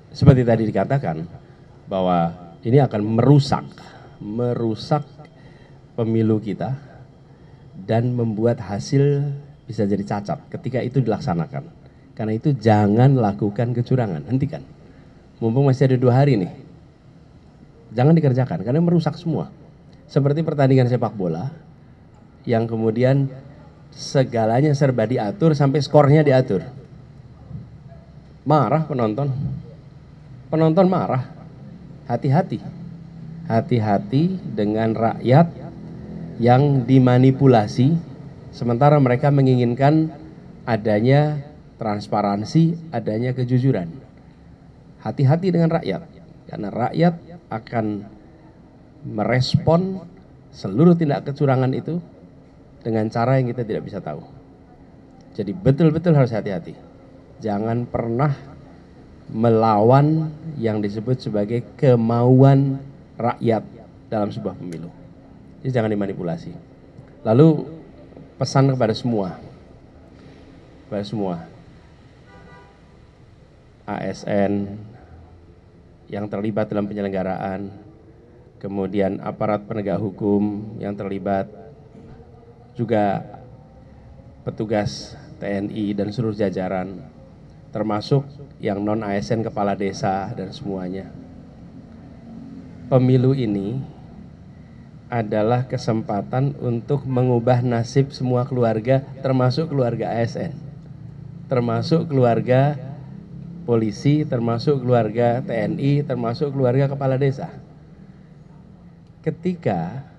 seperti tadi dikatakan bahwa ini akan merusak pemilu kita dan membuat hasil bisa jadi cacat ketika itu dilaksanakan. Karena itu jangan lakukan kecurangan, hentikan. Mumpung masih ada 2 hari nih, jangan dikerjakan karena merusak semua. Seperti pertandingan sepak bola yang kemudian segalanya serba diatur sampai skornya diatur. Marah penonton. Penonton marah. Hati-hati. Hati-hati dengan rakyat yang dimanipulasi sementara mereka menginginkan adanya transparansi, adanya kejujuran. Hati-hati dengan rakyat, karena rakyat akan merespon seluruh tindak kecurangan itu dengan cara yang kita tidak bisa tahu. Jadi betul-betul harus hati-hati. Jangan pernah melawan yang disebut sebagai kemauan rakyat dalam sebuah pemilu. Jadi jangan dimanipulasi. Lalu pesan kepada semua ASN yang terlibat dalam penyelenggaraan, kemudian aparat penegak hukum yang terlibat, juga petugas TNI dan seluruh jajaran, termasuk yang non-ASN, kepala desa dan semuanya. Pemilu ini adalah kesempatan untuk mengubah nasib semua keluarga, termasuk keluarga ASN, termasuk keluarga polisi, termasuk keluarga TNI, termasuk keluarga kepala desa. Ketika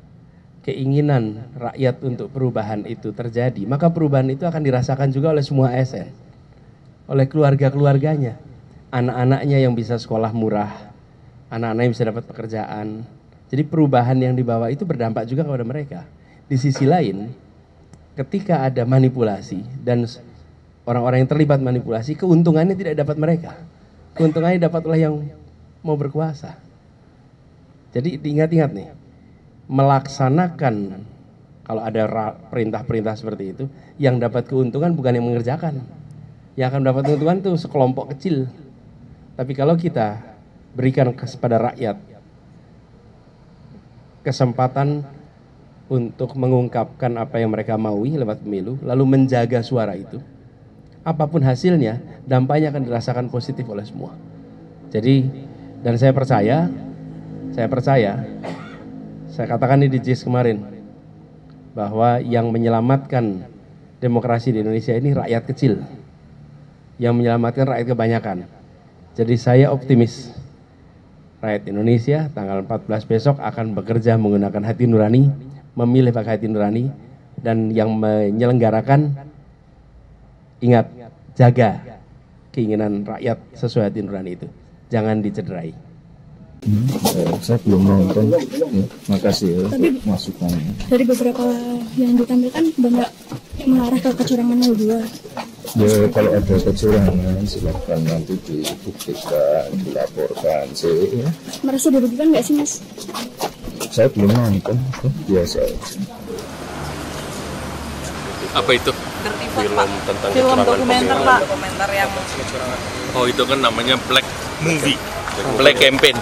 keinginan rakyat untuk perubahan itu terjadi, maka perubahan itu akan dirasakan juga oleh semua ASN, oleh keluarga-keluarganya, anak-anaknya yang bisa sekolah murah, anak-anak yang bisa dapat pekerjaan. Jadi perubahan yang dibawa itu berdampak juga kepada mereka. Di sisi lain, ketika ada manipulasi dan orang-orang yang terlibat manipulasi, keuntungannya tidak dapat mereka. Keuntungannya dapat oleh yang mau berkuasa. Jadi diingat-ingat nih, melaksanakan kalau ada perintah-perintah seperti itu, yang dapat keuntungan bukan yang mengerjakan. Yang akan dapat keuntungan itu sekelompok kecil. Tapi kalau kita berikan kepada rakyat kesempatan untuk mengungkapkan apa yang mereka maui lewat pemilu, lalu menjaga suara itu, apapun hasilnya, dampaknya akan dirasakan positif oleh semua. Jadi, dan saya percaya, saya katakan ini di JIS kemarin, bahwa yang menyelamatkan demokrasi di Indonesia ini rakyat kecil, yang menyelamatkan rakyat kebanyakan. Jadi saya optimis, rakyat Indonesia tanggal 14 besok akan bekerja menggunakan hati nurani, memilih pakai hati nurani, dan yang menyelenggarakan, ingat, jaga keinginan rakyat sesuai hati nurani itu. Jangan dicederai. Saya belum nonton, makasih ya untuk masukannya. Dari beberapa yang ditampilkan banyak mengarah ke kecurangan 02. Ya kalau ada kecurangan silakan nanti dibuktikan, dilaporkan sih. Ya. Merasa dirugikan nggak sih Mas? Saya belum nonton, biasa aja. Apa itu? Film tentang film dokumenter Pak. Dokumenter yang Oh itu kan namanya Black Movie, Black Campaign.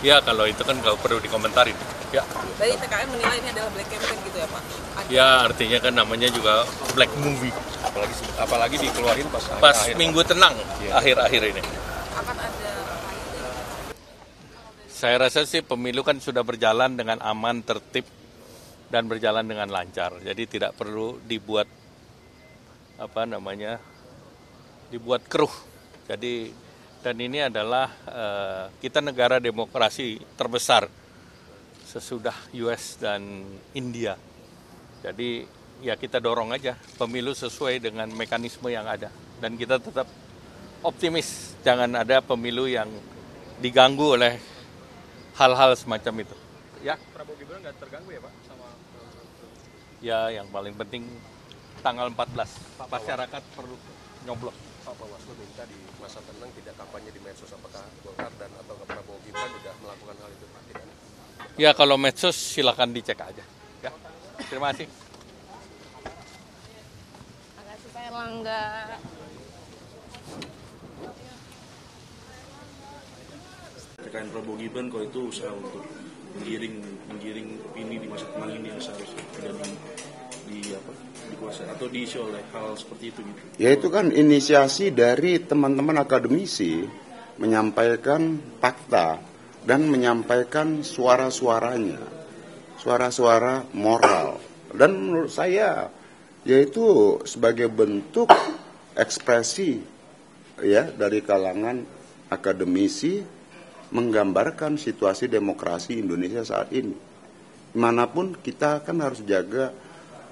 Ya kalau itu kan nggak perlu dikomentarin. Ya. Dari TKM menilai ini adalah black campaign gitu ya Pak? Ya artinya kan namanya juga Black Movie. Apalagi dikeluarin pas minggu tenang akhir-akhir ini. Akan ada. Saya rasa sih pemilu kan sudah berjalan dengan aman, tertib, dan berjalan dengan lancar. Jadi tidak perlu dibuat dibuat keruh. Jadi dan ini adalah kita negara demokrasi terbesar sesudah US dan India. Jadi ya kita dorong aja pemilu sesuai dengan mekanisme yang ada. Dan kita tetap optimis, jangan ada pemilu yang diganggu oleh hal-hal semacam itu. Ya. Prabowo Gibran nggak terganggu ya Pak sama? Ya yang paling penting tanggal 14 masyarakat perlu nyoblos. Pak Bawaslu minta di masa tenang tidak kampanye di medsos, apakah Golkar dan atau Prabowo Gibran sudah melakukan hal itu Pak? Tidak. Ya kalau medsos silakan dicek aja. Ya. Terima kasih. Terima kasih Pak Erlangga. TKN Prabowo Gibran kalau itu usaha untuk menggiring opini di masa tenang ini yang seharusnya tidak dikuasai atau diisi oleh hal seperti itu gitu. Ya itu kan inisiasi dari teman-teman akademisi menyampaikan fakta dan menyampaikan suara-suaranya, suara-suara moral. Dan menurut saya yaitu sebagai bentuk ekspresi ya dari kalangan akademisi menggambarkan situasi demokrasi Indonesia saat ini. Manapun kita kan harus jaga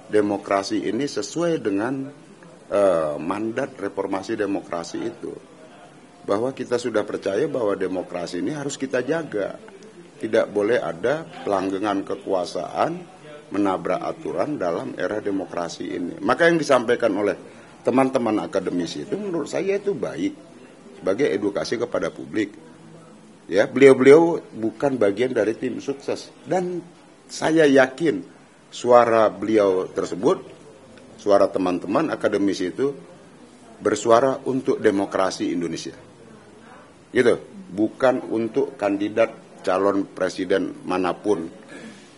demokrasi ini sesuai dengan mandat reformasi demokrasi itu. Bahwa kita sudah percaya bahwa demokrasi ini harus kita jaga. Tidak boleh ada pelanggengan kekuasaan, menabrak aturan dalam era demokrasi ini. Maka yang disampaikan oleh teman-teman akademisi itu menurut saya itu baik sebagai edukasi kepada publik. Ya, beliau-beliau bukan bagian dari tim sukses dan saya yakin suara beliau tersebut, suara teman-teman akademisi itu bersuara untuk demokrasi Indonesia. Gitu, bukan untuk kandidat calon presiden manapun.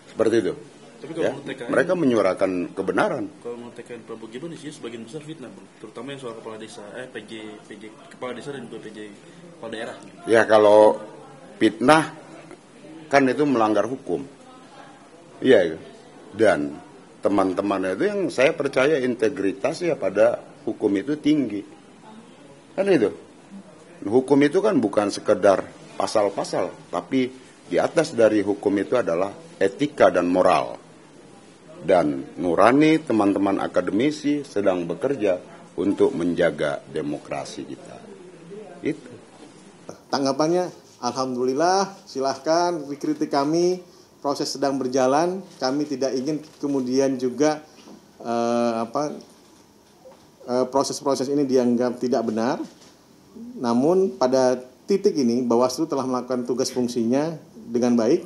Seperti itu. Tapi kalau ya, TKN, mereka menyuarakan kebenaran. Kalau mau TKN Prabowo Gibran isinya sebagian besar fitnah, Bang. Terutama yang soal kepala desa, PJ kepala desa dan juga PJ kepala daerah. Ya kalau fitnah kan itu melanggar hukum. Iya. Dan teman-teman itu yang saya percaya integritas ya pada hukum itu tinggi. Kan itu. Hukum itu kan bukan sekedar pasal-pasal, tapi di atas dari hukum itu adalah etika dan moral. Dan nurani teman-teman akademisi sedang bekerja untuk menjaga demokrasi kita. Itu. Tanggapannya, alhamdulillah, silahkan dikritik kami, proses sedang berjalan, kami tidak ingin kemudian juga proses-proses ini dianggap tidak benar. Namun pada titik ini Bawaslu telah melakukan tugas fungsinya dengan baik,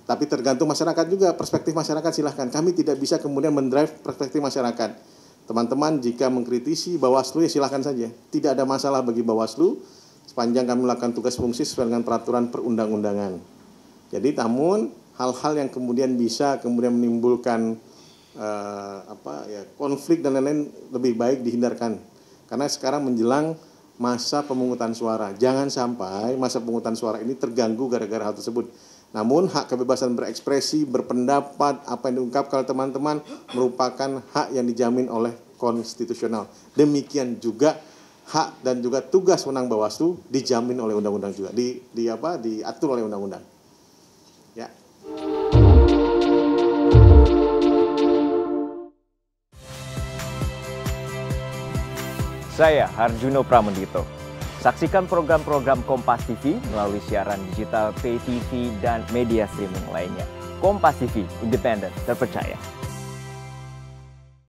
tapi tergantung masyarakat juga, perspektif masyarakat silahkan. Kami tidak bisa kemudian mendrive perspektif masyarakat. Teman-teman jika mengkritisi Bawaslu ya silahkan saja, tidak ada masalah bagi Bawaslu sepanjang kami melakukan tugas fungsi sesuai dengan peraturan perundang-undangan. Jadi namun hal-hal yang kemudian bisa kemudian menimbulkan konflik dan lain-lain lebih baik dihindarkan. Karena sekarang menjelang masa pemungutan suara. Jangan sampai masa pemungutan suara ini terganggu gara-gara hal tersebut. Namun hak kebebasan berekspresi, berpendapat, apa yang diungkapkan oleh teman-teman merupakan hak yang dijamin oleh konstitusional. Demikian juga hak dan juga tugas wewenang Bawaslu dijamin oleh undang-undang juga. Diatur oleh undang-undang. Ya. Saya Harjuno Pramendito. Saksikan program-program Kompas TV melalui siaran digital, pay TV, dan media streaming lainnya. Kompas TV, independen, terpercaya.